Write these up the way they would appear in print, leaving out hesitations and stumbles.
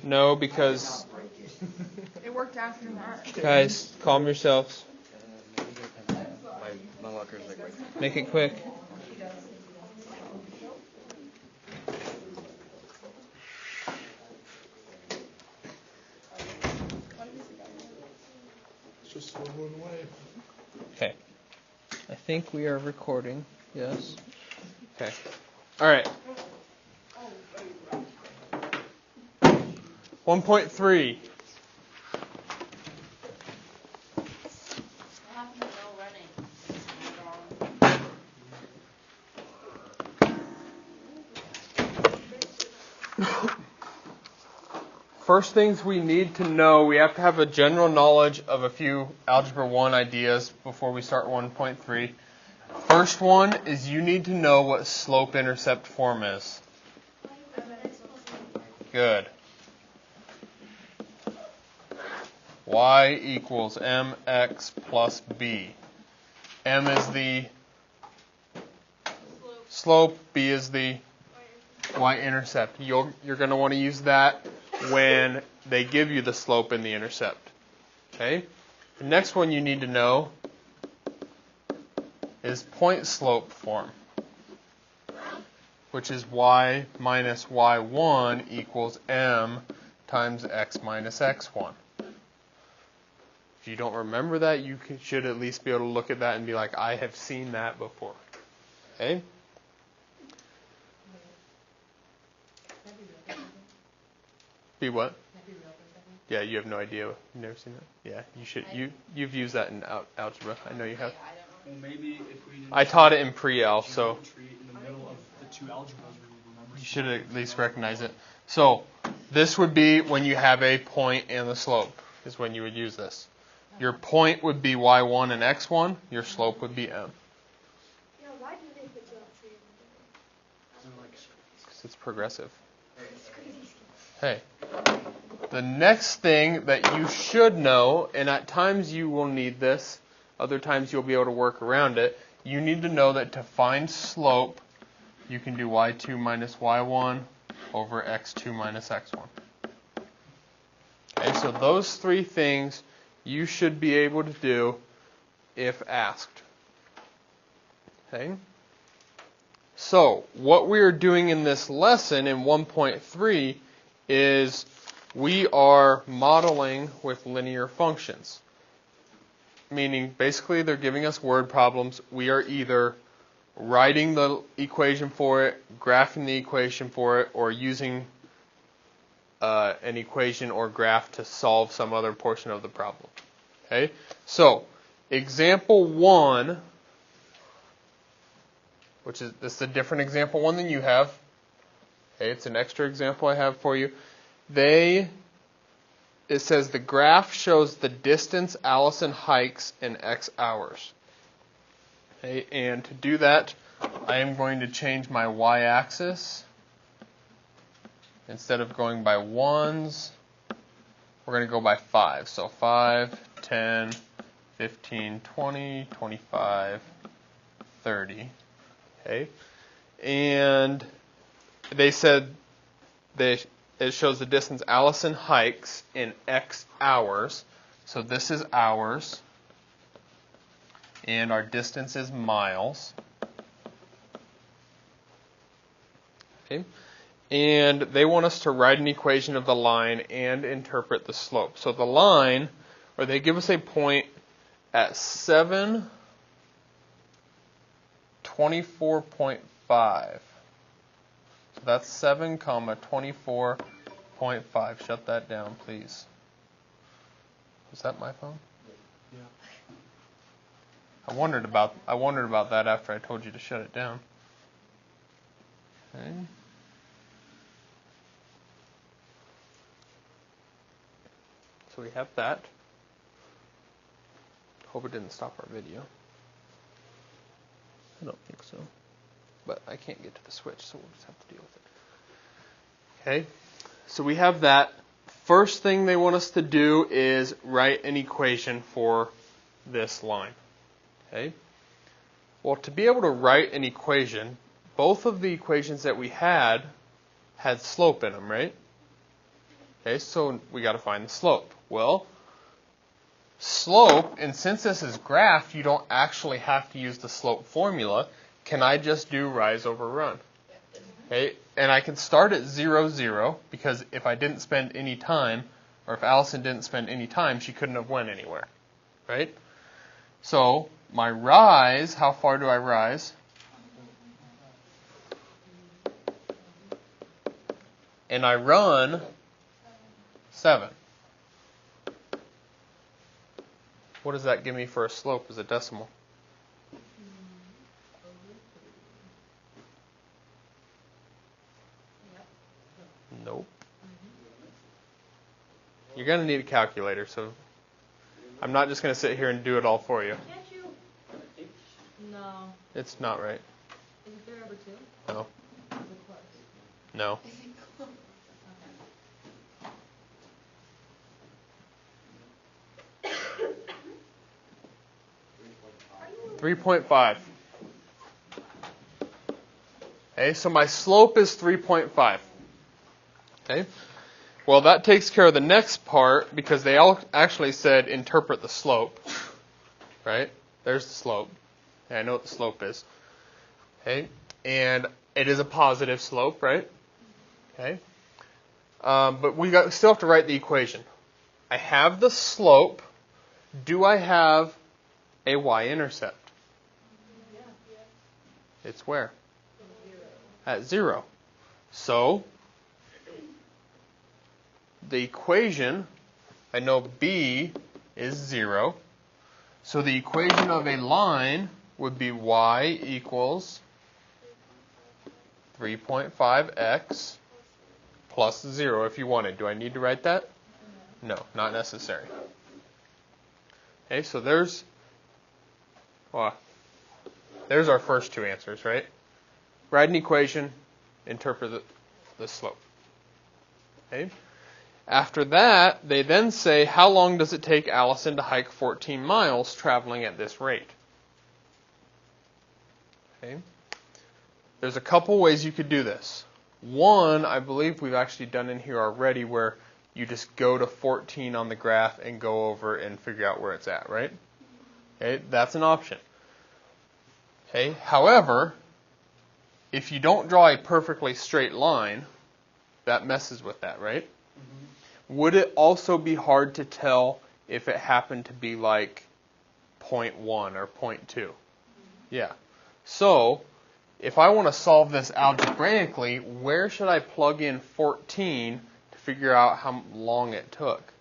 No, because... It worked after that. Guys, calm yourselves. My locker's like right there. Make it quick. It's just swiveling away. Okay. I think we are recording. Yes. Okay. All right. 1.3. First things we need to know, we have to have a general knowledge of a few Algebra 1 ideas before we start 1.3. First one is you need to know what slope-intercept form is. Good. Y equals mx plus b. M is the slope, b is the y-intercept. You're going to want to use that when they give you the slope and the intercept. Okay? The next one you need to know is point slope form, which is y minus y1 equals m times x minus x1. If you don't remember that, you should at least be able to look at that and be like, I have seen that before. Okay? Be what? Yeah, you have no idea. You've never seen that? Yeah, you should. You've used that in algebra. I know you have. Well, maybe if we didn't I taught it in pre-al, so in the middle of the two algebras, we would remember. you should at least recognize it. So this would be when you have a point and the slope is when you would use this. Your point would be y1 and x1. Your slope would be m. Yeah, why do they put geometry in Because it's progressive. Hey. The next thing that you should know, and at times you will need this, other times you'll be able to work around it, you need to know that to find slope, you can do y2 minus y1 over x2 minus x1. Okay, so those three things you should be able to do if asked. Okay? So, what we are doing in this lesson in 1.3 is we are modeling with linear functions. Meaning, basically, they're giving us word problems. We are either writing the equation for it, graphing the equation for it, or using an equation or graph to solve some other portion of the problem. Okay? So, example 1, which is this is a different example 1 than you have. Okay, it's an extra example I have for you. It says the graph shows the distance Allison hikes in X hours. Okay, and to do that, I am going to change my y-axis. Instead of going by ones, we're going to go by 5. So 5, 10, 15, 20, 25, 30. Okay, and they said it shows the distance Allison hikes in X hours. So this is hours. And our distance is miles. Okay. And they want us to write an equation of the line and interpret the slope. So the line, or they give us a point at 7:24.5. So that's 7, 24.5. Shut that down, please. Was that my phone? Yeah. I wondered about that after I told you to shut it down. Okay. So we have that. Hope it didn't stop our video. I don't think so. But I can't get to the switch, so we'll just have to deal with it. Okay, so we have that. First thing they want us to do is write an equation for this line. Okay. Well, to be able to write an equation, both of the equations that we had slope in them, right? Okay, so we got to find the slope. Well, slope, and since this is graph, you don't actually have to use the slope formula. Can I just do rise over run? Okay, and I can start at 0, 0, because if I didn't spend any time, or if Allison didn't spend any time, she couldn't have went anywhere, right? So my rise, how far do I rise? And I run 7. What does that give me for a slope as a decimal? Nope. You're going to need a calculator, so I'm not just going to sit here and do it all for you. Can't you? No. It's not right. Isn't there ever 2? No. Is it close? No. Is it close? 3.5. Okay, so my slope is 3.5. Okay. Well, that takes care of the next part because they all actually said interpret the slope. Right? There's the slope. Okay, I know what the slope is. Okay. And it is a positive slope, right? Okay. But we still have to write the equation. I have the slope. Do I have a y-intercept? It's where? At 0. So, the equation, I know b is 0. So the equation of a line would be y equals 3.5x plus 0 if you wanted. Do I need to write that? No, not necessary. Okay, so there's our first 2 answers, right? Write an equation, interpret the slope. Okay? After that, they then say, how long does it take Allison to hike 14 miles traveling at this rate? Okay? There's a couple ways you could do this. One, I believe we've actually done in here already, where you just go to 14 on the graph and go over and figure out where it's at, right? Okay, that's an option. Okay, however, if you don't draw a perfectly straight line, that messes with that, right? Mm-hmm. Would it also be hard to tell if it happened to be like 0.1 or 0.2? Yeah. So, if I want to solve this algebraically, where should I plug in 14 to figure out how long it took?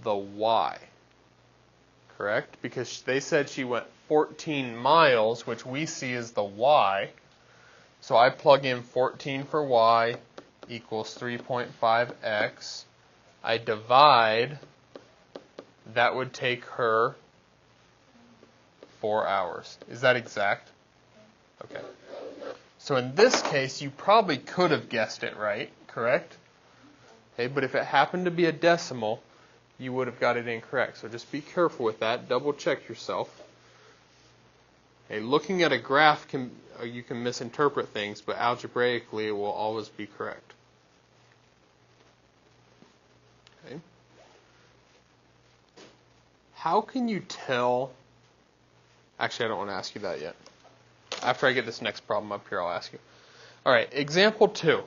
The y. Correct? Because they said she went 14 miles, which we see as the y. So I plug in 14 for y equals 3.5x. I divide. That would take her 4 hours. Is that exact? Okay. So in this case, you probably could have guessed it right, correct? Okay, but if it happened to be a decimal, you would have got it incorrect. So just be careful with that. Double check yourself. Okay, looking at a graph, you can misinterpret things, but algebraically it will always be correct. Okay. How can you tell? Actually, I don't want to ask you that yet. After I get this next problem up here, I'll ask you. All right, example 2.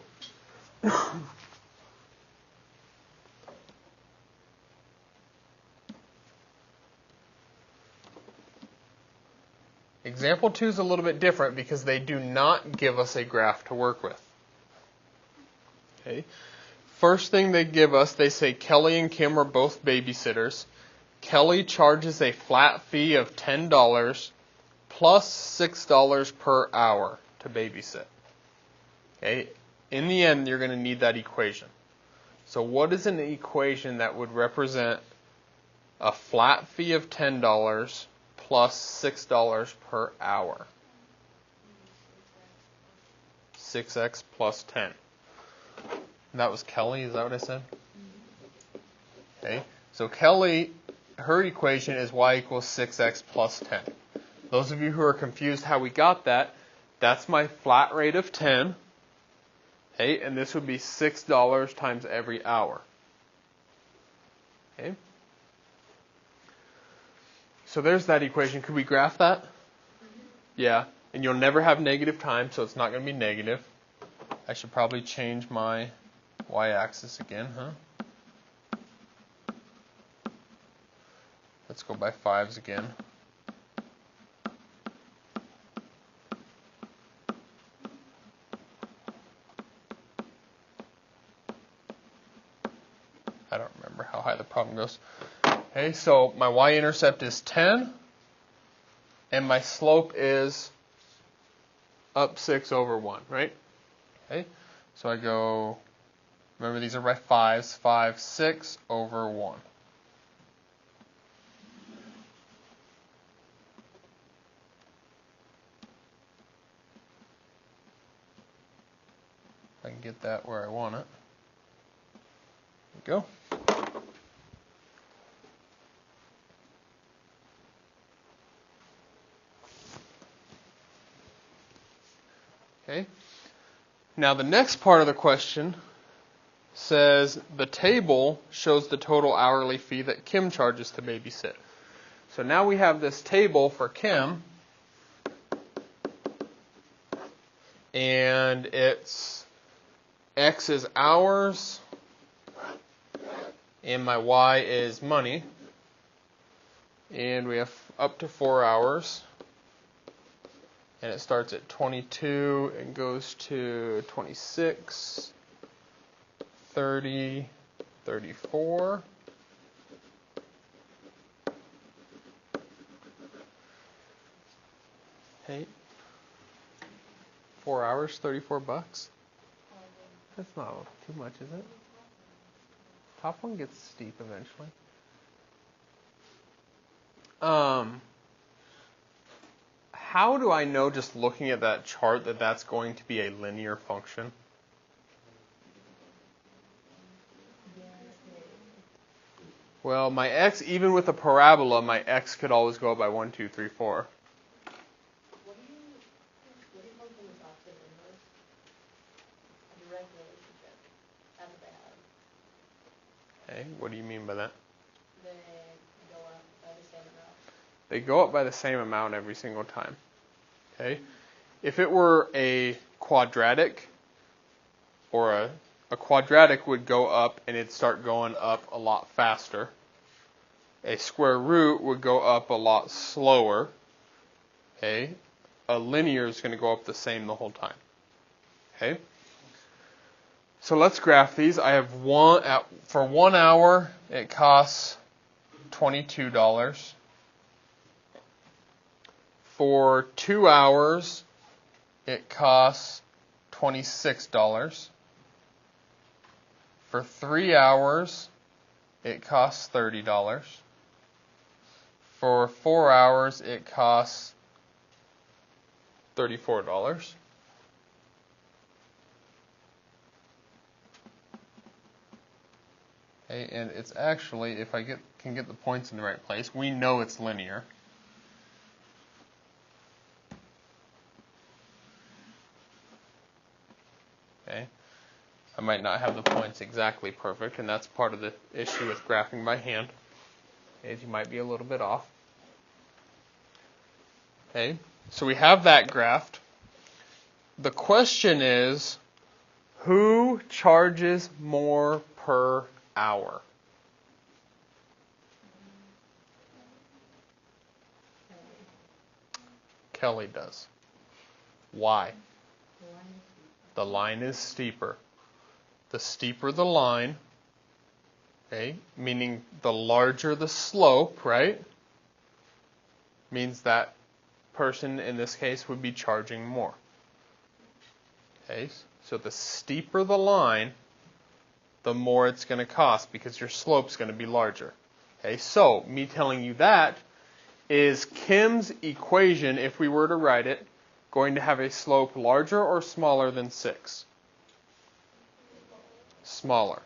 Example 2 is a little bit different because they do not give us a graph to work with. Okay. First thing they give us, they say Kelly and Kim are both babysitters. Kelly charges a flat fee of $10 plus $6 per hour to babysit. Okay. In the end, you're going to need that equation. So what is an equation that would represent a flat fee of $10 plus $6 per hour? 6x plus 10. And that was Kelly, is that what I said? Okay. So Kelly, her equation is y equals 6x plus 10. Those of you who are confused how we got that, that's my flat rate of 10. Okay, and this would be $6 times every hour. Okay. So there's that equation. Could we graph that? Yeah, and you'll never have negative time, so it's not going to be negative. I should probably change my y-axis again, huh? Let's go by 5s again. I don't remember how high the problem goes. Okay, so my y-intercept is 10, and my slope is up 6 over 1, right? Okay, so I go, remember these are by 5s, 5, 6 over 1. I can get that where I want it. There we go. Okay. Now the next part of the question says the table shows the total hourly fee that Kim charges to babysit. So now we have this table for Kim, and it's X is hours, and my Y is money, and we have up to 4 hours. And it starts at 22 and goes to 26, 30, 34. Hey, 4 hours, $34. That's not too much, is it? Top one gets steep eventually. How do I know just looking at that chart that that's going to be a linear function? Well, my x, even with a parabola, my x could always go up by 1, 2, 3, 4. What do you call them as opposite inverse? A direct relationship. That's what they have. Okay, what do you mean by that? They go up by the same amount. They go up by the same amount every single time. Okay? If it were a quadratic, or a quadratic would go up and it'd start going up a lot faster. A square root would go up a lot slower. Okay? A linear is going to go up the same the whole time. Okay? So let's graph these. I have for 1 hour it costs $22. For 2 hours, it costs $26. For 3 hours, it costs $30. For 4 hours, it costs $34. Okay, and it's actually, if I can get the points in the right place, we know it's linear. Okay, I might not have the points exactly perfect, and that's part of the issue with graphing by hand, is you might be a little bit off. Okay, so we have that graphed. The question is, who charges more per hour? Kelly does. Why? The line is steeper. The steeper the line, okay, meaning the larger the slope, right, means that person in this case would be charging more. Okay, so the steeper the line, the more it's going to cost because your slope's going to be larger. Okay, so me telling you that is Kim's equation, if we were to write it, going to have a slope larger or smaller than 6? Smaller.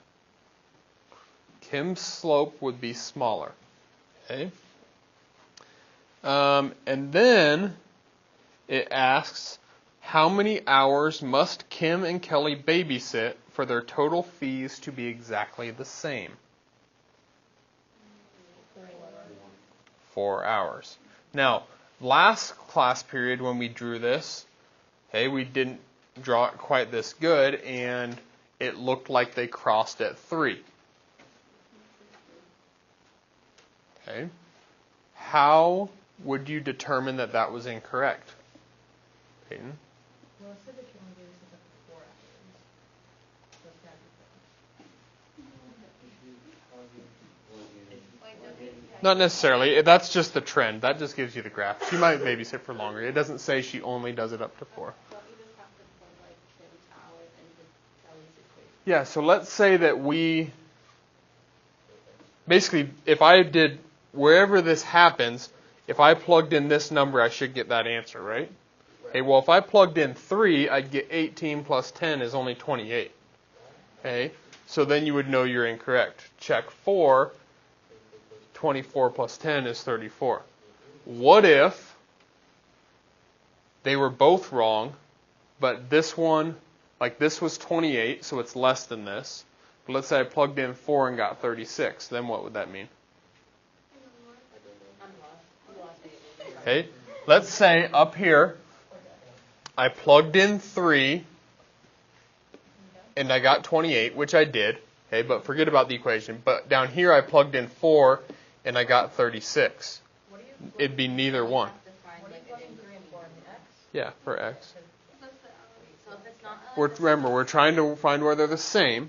Kim's slope would be smaller. Okay. And then it asks, How many hours must Kim and Kelly babysit for their total fees to be exactly the same? 4 hours. Now, last class period when we drew this, okay, we didn't draw it quite this good, and it looked like they crossed at 3. Okay. How would you determine that that was incorrect? Peyton? Well, it said that you only gave us up to 4 hours. So it's gotta be fixed. Not necessarily. That's just the trend. That just gives you the graph. She might babysit for longer. It doesn't say she only does it up to 4. Don't you just have to put like Kim's hours into Kelly's equation? Yeah, so let's say that we, basically, if I did, wherever this happens, if I plugged in this number, I should get that answer, right? Okay, well, if I plugged in 3, I'd get 18 plus 10 is only 28. Okay, so then you would know you're incorrect. Check 4, 24 plus 10 is 34. What if they were both wrong, but this one, like this was 28, so it's less than this. But let's say I plugged in 4 and got 36. Then what would that mean? Okay, let's say up here, I plugged in 3 and I got 28, which I did. Okay, but forget about the equation. But down here I plugged in 4 and I got 36. It'd be neither one. Yeah, for x. Remember, we're trying to find where they're the same.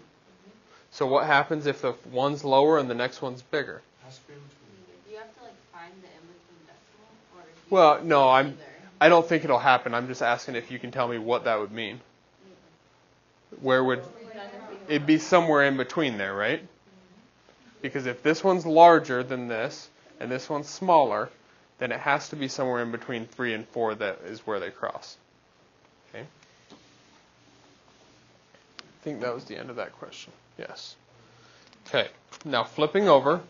So what happens if the one's lower and the next one's bigger? Do you have to like find the in-between decimal? Or do you Well, no, either? I don't think it'll happen. I'm just asking if you can tell me what that would mean. Where would it'd be somewhere in between there, right? Because if this one's larger than this and this one's smaller, then it has to be somewhere in between 3 and 4 that is where they cross. Okay. I think that was the end of that question. Yes. Okay. Now flipping over.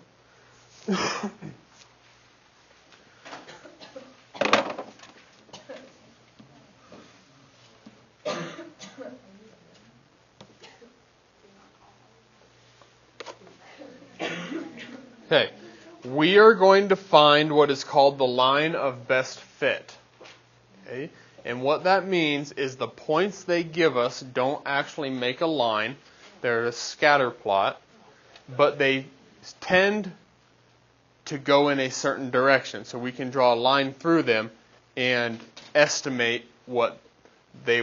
Okay, we are going to find what is called the line of best fit. Okay, and what that means is the points they give us don't actually make a line. They're a scatter plot, but they tend to go in a certain direction. So we can draw a line through them and estimate what their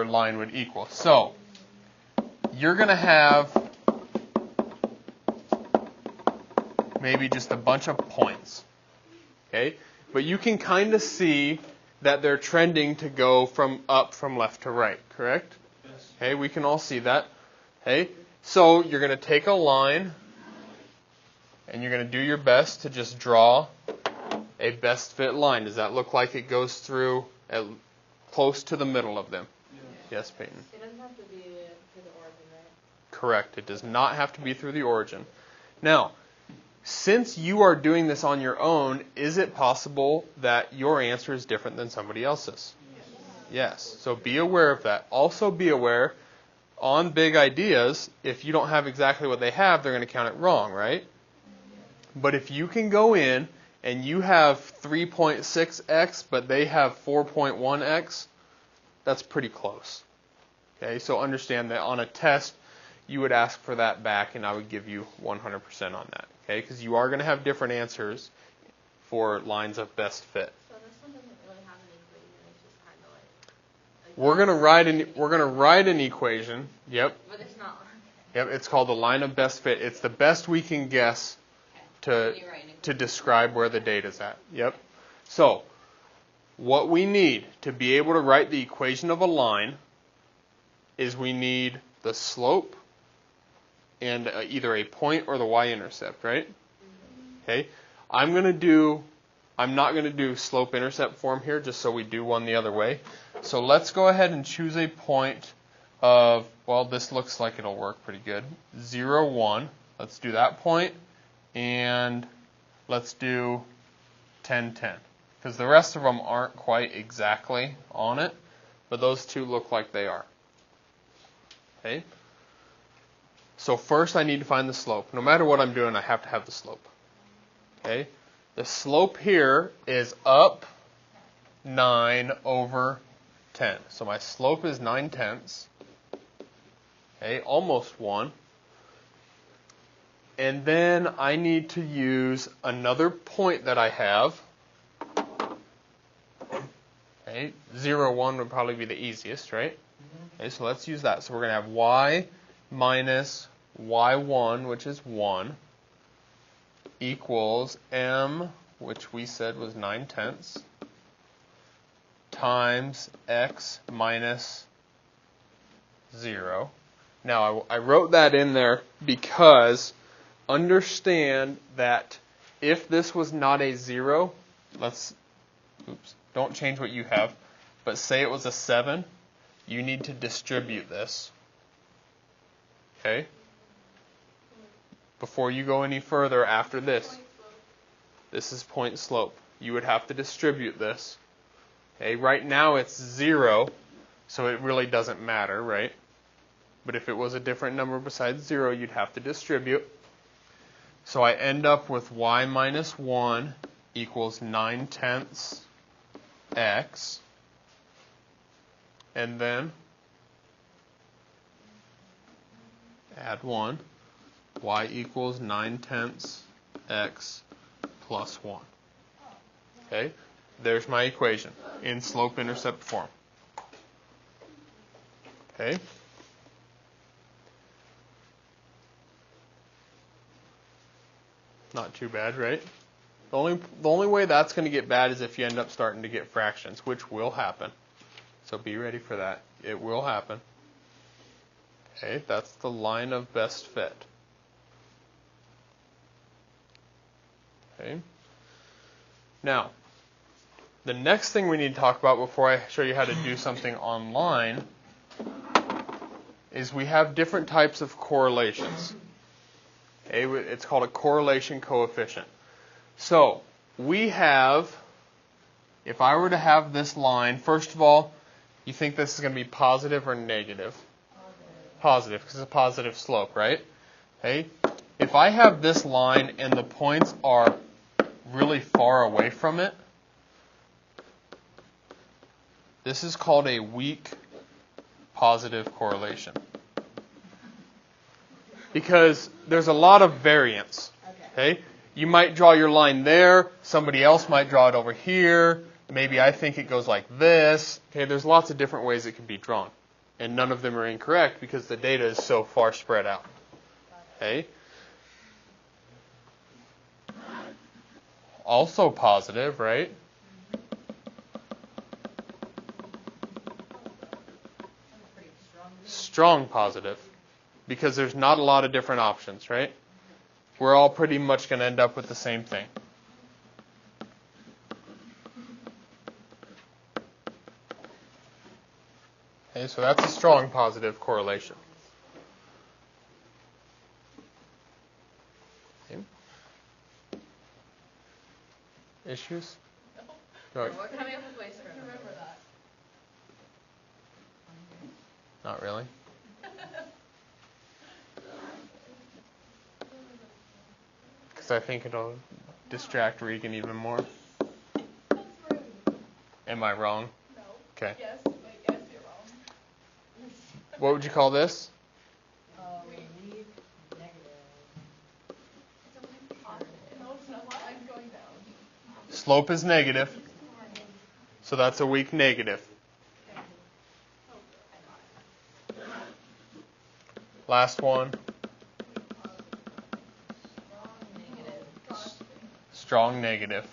line would equal. So you're going to have maybe just a bunch of points. Okay? But you can kind of see that they're trending to go from left to right, correct? Yes. Okay, we can all see that. Okay? So you're going to take a line and you're going to do your best to just draw a best fit line. Does that look like it goes through close to the middle of them? Yeah. Yes, Peyton. It doesn't have to be through the origin, right? Correct. It does not have to be through the origin. Now, since you are doing this on your own, is it possible that your answer is different than somebody else's? Yes. So be aware of that. Also be aware, on big ideas, if you don't have exactly what they have, they're going to count it wrong, right? But if you can go in and you have 3.6x, but they have 4.1x, that's pretty close. Okay, so understand that on a test, you would ask for that back, and I would give you 100% on that. Okay, because you are going to have different answers for lines of best fit. So this one doesn't really have an equation. It's just kind of like. We're gonna write an equation. Yep. But it's not. Yep. It's called the line of best fit. It's the best we can guess to describe where the data's at. Yep. So what we need to be able to write the equation of a line is we need the slope and either a point or the y-intercept, right? Okay. I'm not going to do slope-intercept form here, just so we do one the other way. So let's go ahead and choose a point of, well, this looks like it'll work pretty good. 0, 1. Let's do that point, and let's do 10, 10. Because the rest of them aren't quite exactly on it. but those two look like they are. Okay? So first I need to find the slope. No matter what I'm doing, I have to have the slope. Okay? The slope here is up 9 over 10. So my slope is 9/10. Okay, almost 1. And then I need to use another point that I have. Okay, 0, 1 would probably be the easiest, right? Okay, so let's use that. So we're going to have y minus y1, which is 1, equals m, which we said was 9/10, times x minus 0. Now, I wrote that in there because understand that if this was not a 0, don't change what you have, but say it was a 7, you need to distribute this. Okay? Before you go any further after this, this is point slope. You would have to distribute this. Okay? Right now it's 0, so it really doesn't matter, right? But if it was a different number besides 0, you'd have to distribute. So I end up with y minus 1 equals 9/10 x. And then add 1. Y equals 9/10 x plus 1. Okay? There's my equation in slope-intercept form. Okay? Not too bad, right? The only way that's going to get bad is if you end up starting to get fractions, which will happen. So be ready for that. It will happen. Okay, that's the line of best fit. Okay. Now, the next thing we need to talk about before I show you how to do something online is we have different types of correlations. Okay, it's called a correlation coefficient. So, we have, if I were to have this line, first of all, you think this is going to be positive or negative? Positive, because it's a positive slope, right? Okay. If I have this line and the points are really far away from it, this is called a weak positive correlation. Because there's a lot of variance. Okay? You might draw your line there, somebody else might draw it over here, maybe I think it goes like this. Okay, there's lots of different ways it can be drawn. And none of them are incorrect because the data is so far spread out. Okay? Also positive, right? Strong positive. Because there's not a lot of different options, right? We're all pretty much going to end up with the same thing. Okay, so that's a strong positive correlation. Okay. Issues? No. We're coming up with ways to remember that. Not really. Because I think it'll distract Regan even more. That's rude. Am I wrong? No. Okay. Yes, but yes, you're wrong. What would you call this? We need negative. No, it's not. Line's going down. Slope is negative. So that's a weak negative. Last one. Strong negative.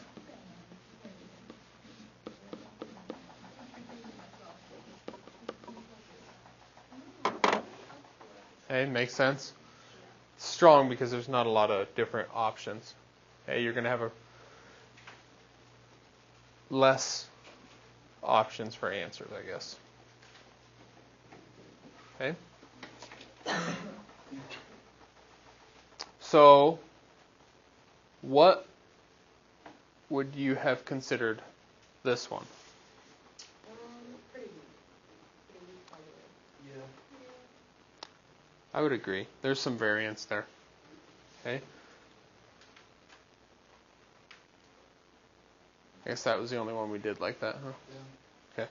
Okay, makes sense. Strong because there's not a lot of different options. Okay, you're going to have less options for answers, I guess. Okay. So, what would you have considered this one? Pretty I would agree. There's some variance there. Okay. I guess that was the only one we did like that, huh? Yeah. Okay.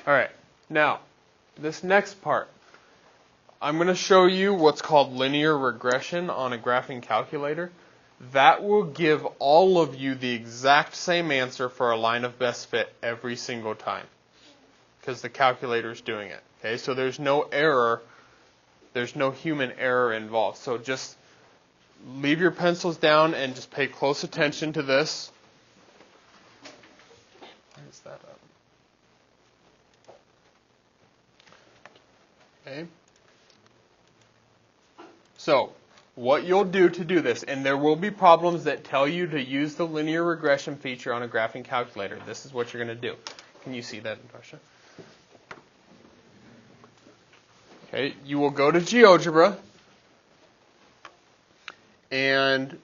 All right. Now, this next part, I'm going to show you what's called linear regression on a graphing calculator. That will give all of you the exact same answer for a line of best fit every single time, because the calculator is doing it. Okay, so there's no error. There's no human error involved. So just leave your pencils down and just pay close attention to this. Why is that up? Okay. So what you'll do to do this, and there will be problems that tell you to use the linear regression feature on a graphing calculator. This is what you're going to do. Can you see that, Natasha? Okay, you will go to Algebra, and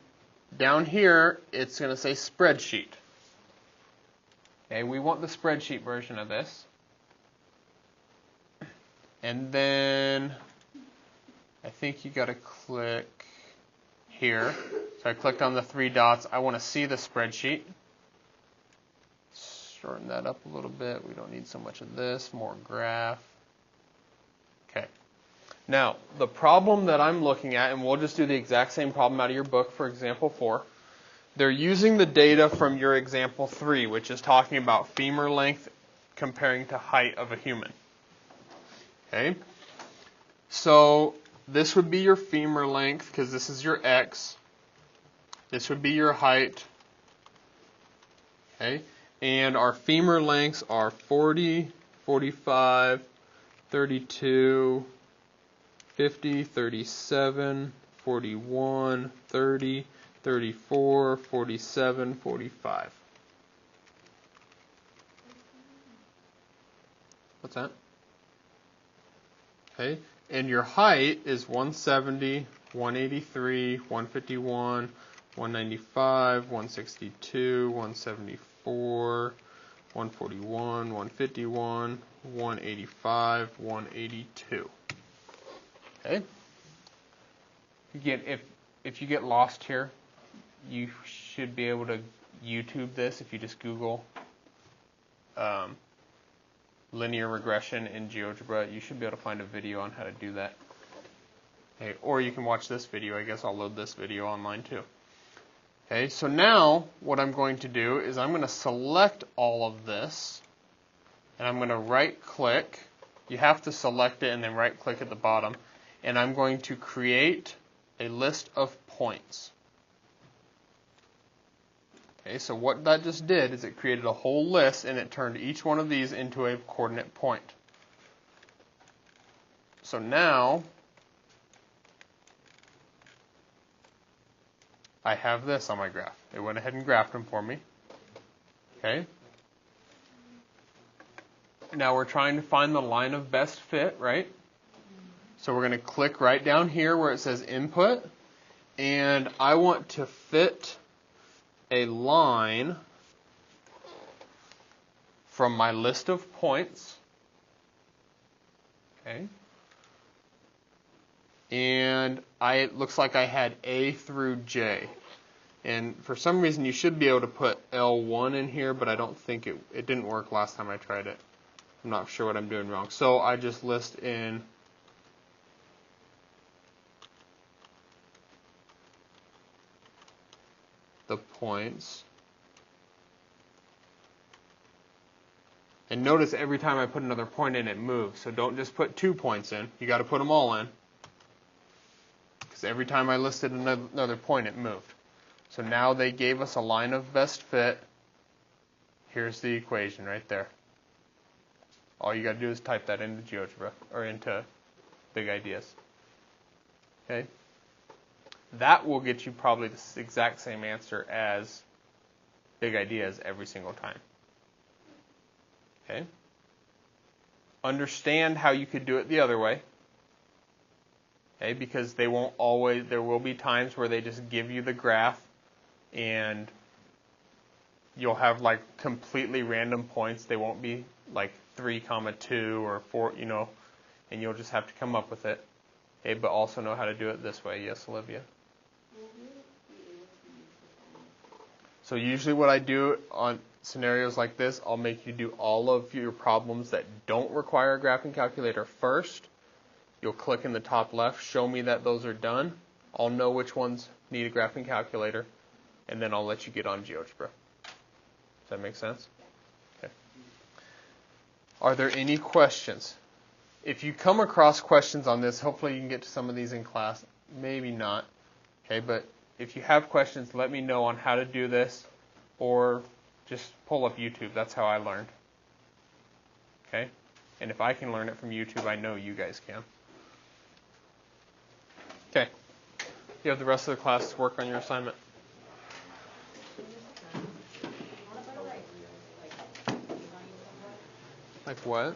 down here it's going to say spreadsheet. Okay, we want the spreadsheet version of this. And then I think you got to click here. So I clicked on the 3 dots. I want to see the spreadsheet. Shorten that up a little bit. We don't need so much of this. More graph. Okay. Now, the problem that I'm looking at, and we'll just do the exact same problem out of your book for example 4. They're using the data from your example 3, which is talking about femur length comparing to height of a human. Okay? So this would be your femur length, because this is your x. This would be your height. Okay? And our femur lengths are 40, 45, 32, 50, 37, 41, 30, 34, 47, 45. What's that? Okay, and your height is 170, 183, 151, 195, 162, 174, 141, 151, 185, 182. Okay. Again, if you get lost here, you should be able to YouTube this if you just Google linear regression in GeoGebra. You should be able to find a video on how to do that. Okay, or you can watch this video. I guess I'll load this video online too. Okay, so now what I'm going to do is I'm going to select all of this, and I'm going to right-click. You have to select it and then right-click at the bottom. And I'm going to create a list of points. Okay, so what that just did is it created a whole list, and it turned each one of these into a coordinate point. So now I have this on my graph. It went ahead and graphed them for me. Okay. Now we're trying to find the line of best fit, right? So we're going to click right down here where it says input, and I want to fit a line from my list of points. Okay. And it looks like I had A through J. And for some reason you should be able to put L1 in here, but I don't think it didn't work last time I tried it. I'm not sure what I'm doing wrong. So I just list in the points. And notice every time I put another point in, it moves. So don't just put 2 points in. You got to put them all in. Because every time I listed another point, it moved. So now they gave us a line of best fit. Here's the equation right there. All you got to do is type that into GeoGebra or into Big Ideas. Okay? That will get you probably the exact same answer as Big Ideas every single time. Okay? Understand how you could do it the other way. Okay? Because there will be times where they just give you the graph and you'll have like completely random points. They won't be like 3, 2 or 4, and you'll just have to come up with it. Okay, but also know how to do it this way. Yes, Olivia? So usually what I do on scenarios like this, I'll make you do all of your problems that don't require a graphing calculator first. You'll click in the top left, show me that those are done. I'll know which ones need a graphing calculator, and then I'll let you get on GeoGebra. Does that make sense? Okay. Are there any questions? If you come across questions on this, hopefully you can get to some of these in class. Maybe not. Okay, but if you have questions, let me know on how to do this, or just pull up YouTube. That's how I learned. Okay? And if I can learn it from YouTube, I know you guys can. Okay. You have the rest of the class to work on your assignment. Like what?